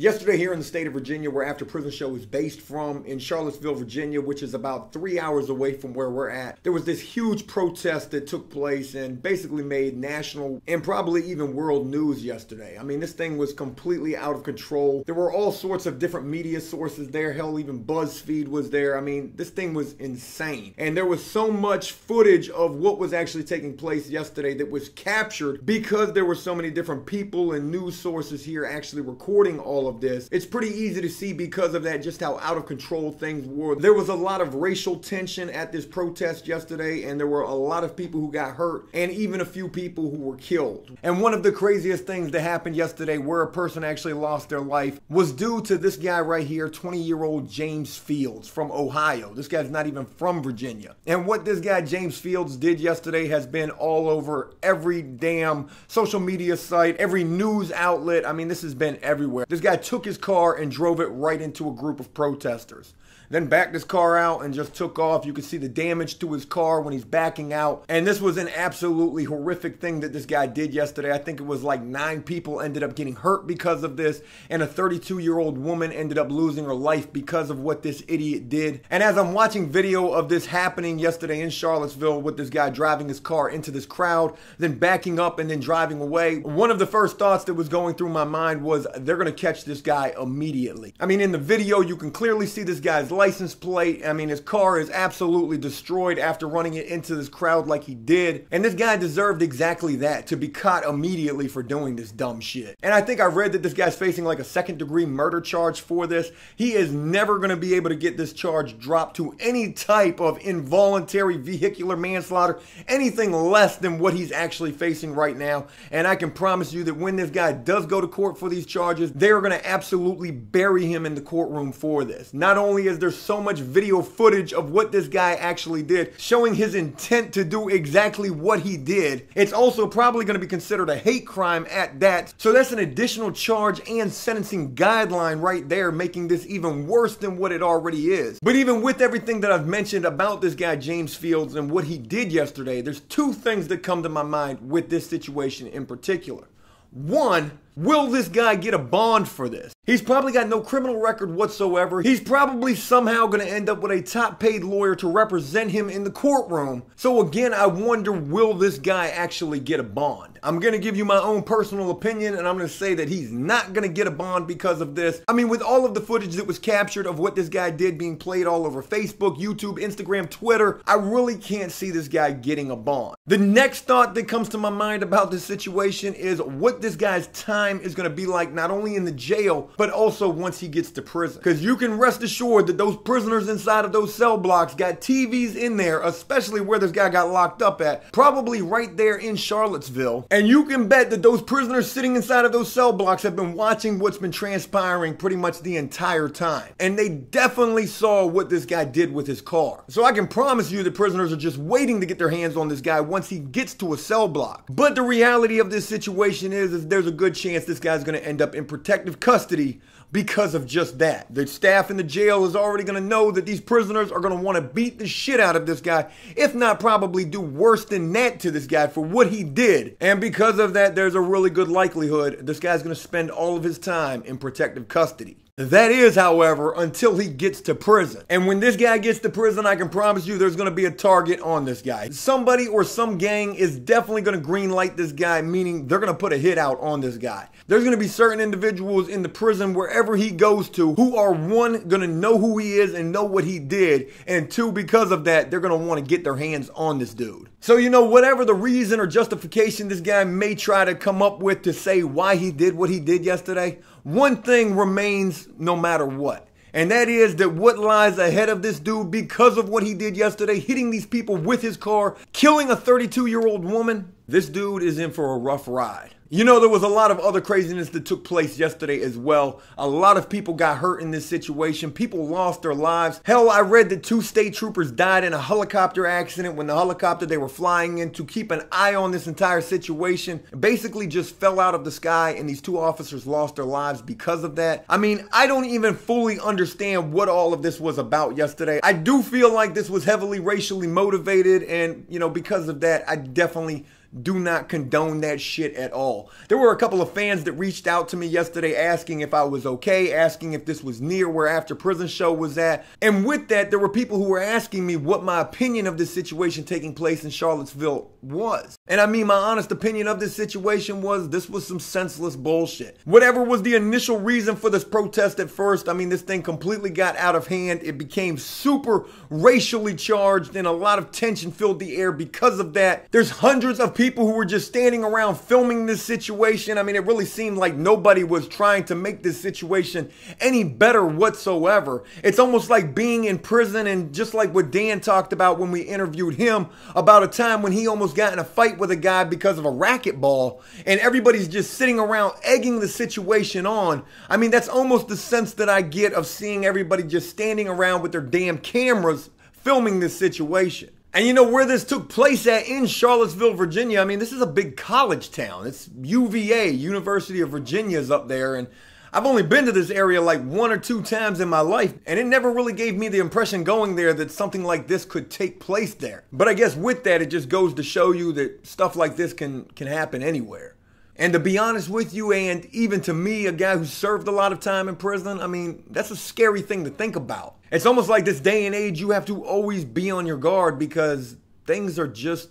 Yesterday here in the state of Virginia, where AfterPrisonShow is based from, in Charlottesville, Virginia, which is about 3 hours away from where we're at, there was this huge protest that took place and basically made national and probably even world news yesterday. I mean, this thing was completely out of control. There were all sorts of different media sources there. Hell, even BuzzFeed was there. I mean, this thing was insane. And there was so much footage of what was actually taking place yesterday that was captured because there were so many different people and news sources here actually recording all of this. It's pretty easy to see because of that just how out of control things were. There was a lot of racial tension at this protest yesterday, and there were a lot of people who got hurt and even a few people who were killed. And one of the craziest things that happened yesterday where a person actually lost their life was due to this guy right here, 20-year-old James Fields from Ohio. This guy's not even from Virginia. And what this guy James Fields did yesterday has been all over every damn social media site, every news outlet. I mean, this has been everywhere. This guy took his car and drove it right into a group of protesters. Then backed his car out and just took off. You can see the damage to his car when he's backing out. And this was an absolutely horrific thing that this guy did yesterday. I think it was like 9 people ended up getting hurt because of this. And a 32-year-old woman ended up losing her life because of what this idiot did. And as I'm watching video of this happening yesterday in Charlottesville with this guy driving his car into this crowd, then backing up and then driving away, one of the first thoughts that was going through my mind was they're going to catch this guy immediately. I mean, in the video, you can clearly see this guy's license plate. I mean, his car is absolutely destroyed after running it into this crowd like he did. And this guy deserved exactly that, to be caught immediately for doing this dumb shit. And I think I read that this guy's facing like a second-degree murder charge for this. He is never going to be able to get this charge dropped to any type of involuntary vehicular manslaughter, anything less than what he's actually facing right now. And I can promise you that when this guy does go to court for these charges, they're going to absolutely bury him in the courtroom for this. Not only is there so much video footage of what this guy actually did, showing his intent to do exactly what he did, it's also probably going to be considered a hate crime at that. So that's an additional charge and sentencing guideline right there, making this even worse than what it already is. But even with everything that I've mentioned about this guy James Fields and what he did yesterday, there's 2 things that come to my mind with this situation in particular. One, will this guy get a bond for this? He's probably got no criminal record whatsoever. He's probably somehow going to end up with a top paid lawyer to represent him in the courtroom. So again, I wonder, will this guy actually get a bond? I'm going to give you my own personal opinion, and I'm going to say that he's not going to get a bond because of this. I mean, with all of the footage that was captured of what this guy did being played all over Facebook, YouTube, Instagram, Twitter, I really can't see this guy getting a bond. The next thought that comes to my mind about this situation is what this guy's time is going to be like, not only in the jail, but also once he gets to prison. Because you can rest assured that those prisoners inside of those cell blocks got TVs in there, especially where this guy got locked up at, probably right there in Charlottesville. And you can bet that those prisoners sitting inside of those cell blocks have been watching what's been transpiring pretty much the entire time. And they definitely saw what this guy did with his car. So I can promise you the prisoners are just waiting to get their hands on this guy once he gets to a cell block. But the reality of this situation is there's a good chance this guy's going to end up in protective custody because of just that. The staff in the jail is already going to know that these prisoners are going to want to beat the shit out of this guy, if not probably do worse than that to this guy for what he did. And because of that, there's a really good likelihood this guy's going to spend all of his time in protective custody. That is, however, until he gets to prison. And when this guy gets to prison, I can promise you there's going to be a target on this guy. Somebody or some gang is definitely going to green light this guy, meaning they're going to put a hit out on this guy. There's going to be certain individuals in the prison wherever he goes to who are, 1, going to know who he is and know what he did, and 2, because of that, they're going to want to get their hands on this dude. So, you know, whatever the reason or justification this guy may try to come up with to say why he did what he did yesterday, one thing remains no matter what. And that is that what lies ahead of this dude because of what he did yesterday, hitting these people with his car, killing a 32-year-old woman, this dude is in for a rough ride. You know, there was a lot of other craziness that took place yesterday as well. A lot of people got hurt in this situation. People lost their lives. Hell, I read that 2 state troopers died in a helicopter accident when the helicopter they were flying in to keep an eye on this entire situation basically just fell out of the sky, and these 2 officers lost their lives because of that. I mean, I don't even fully understand what all of this was about yesterday. I do feel like this was heavily racially motivated, and, you know, because of that, I definitely do not condone that shit at all. There were a couple of fans that reached out to me yesterday asking if I was okay, asking if this was near where After Prison Show was at. And with that, there were people who were asking me what my opinion of this situation taking place in Charlottesville was. And I mean, my honest opinion of this situation was this was some senseless bullshit. Whatever was the initial reason for this protest at first, I mean, this thing completely got out of hand. It became super racially charged and a lot of tension filled the air because of that. There's hundreds of people who were just standing around filming this situation. I mean, it really seemed like nobody was trying to make this situation any better whatsoever. It's almost like being in prison, and just like what Dan talked about when we interviewed him about a time when he almost got in a fight with a guy because of a racquetball, and everybody's just sitting around egging the situation on. I mean, that's almost the sense that I get of seeing everybody just standing around with their damn cameras filming this situation. And you know where this took place at in Charlottesville, Virginia? I mean, this is a big college town. It's UVA, University of Virginia is up there. And I've only been to this area like 1 or 2 times in my life. And it never really gave me the impression going there that something like this could take place there. But I guess with that, it just goes to show you that stuff like this can happen anywhere. And to be honest with you, and even to me, a guy who served a lot of time in prison, I mean, that's a scary thing to think about. It's almost like this day and age, you have to always be on your guard because things are just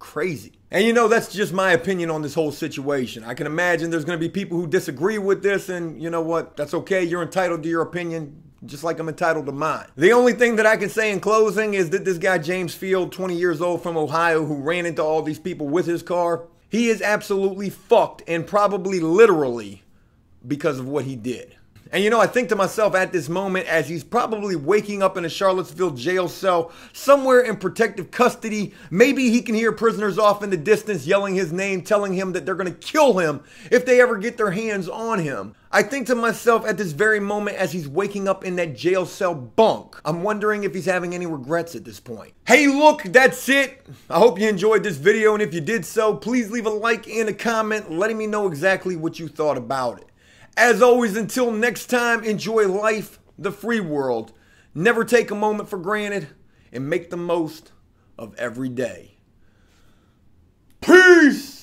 crazy. And you know, that's just my opinion on this whole situation. I can imagine there's going to be people who disagree with this, and you know what? That's okay. You're entitled to your opinion, just like I'm entitled to mine. The only thing that I can say in closing is that this guy, James Field, 20 years old from Ohio, who ran into all these people with his car, he is absolutely fucked, and probably literally because of what he did. And you know, I think to myself at this moment, as he's probably waking up in a Charlottesville jail cell somewhere in protective custody, maybe he can hear prisoners off in the distance yelling his name, telling him that they're going to kill him if they ever get their hands on him. I think to myself at this very moment as he's waking up in that jail cell bunk, I'm wondering if he's having any regrets at this point. Hey, look, that's it. I hope you enjoyed this video, and if you did so, please leave a like and a comment letting me know exactly what you thought about it. As always, until next time, enjoy life, the free world. Never take a moment for granted, and make the most of every day. Peace!